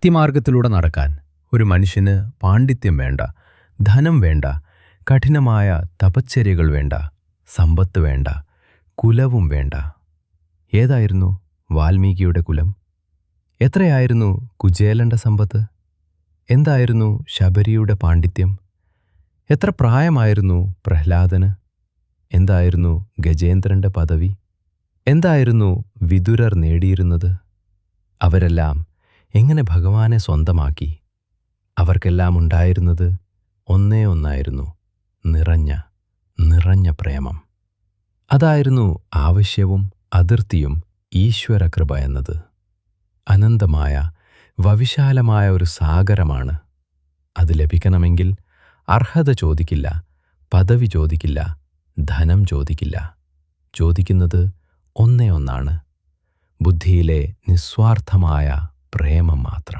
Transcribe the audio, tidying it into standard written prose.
ഭക്തിമാർഗത്തിലൂടെ നടക്കാൻ ഒരു മനുഷ്യന് പാണ്ഡിത്യം വേണ്ട, ധനം വേണ്ട, കഠിനമായ തപശ്ചര്യകൾ വേണ്ട, സമ്പത്ത് വേണ്ട, കുലവും വേണ്ട. ഏതായിരുന്നു വാൽമീകിയുടെ കുലം? എത്രയായിരുന്നു കുചേലന്റെ സമ്പത്ത്? എന്തായിരുന്നു ശബരിയുടെ പാണ്ഡിത്യം? എത്ര പ്രായമായിരുന്നു പ്രഹ്ലാദന്? എന്തായിരുന്നു ഗജേന്ദ്രന്റെ പദവി? എന്തായിരുന്നു വിതുരർ നേടിയിരുന്നത്? അവരെല്ലാം എങ്ങനെ ഭഗവാനെ സ്വന്തമാക്കി? അവർക്കെല്ലാം ഉണ്ടായിരുന്നത് ഒന്നേ ഒന്നായിരുന്നു, നിറഞ്ഞ പ്രേമം. അതായിരുന്നു ആവശ്യവും അതിർത്തിയും ഈശ്വരകൃപ എന്നത്. അനന്തമായ വവിശാലമായ ഒരു സാഗരമാണ്. അത് ലഭിക്കണമെങ്കിൽ അർഹത ചോദിക്കില്ല, പദവി ചോദിക്കില്ല, ധനം ചോദിക്കില്ല. ചോദിക്കുന്നത് ഒന്നേ ഒന്നാണ്, ബുദ്ധിയിലെ നിസ്വാർത്ഥമായ പ്രേമം മാത്രം.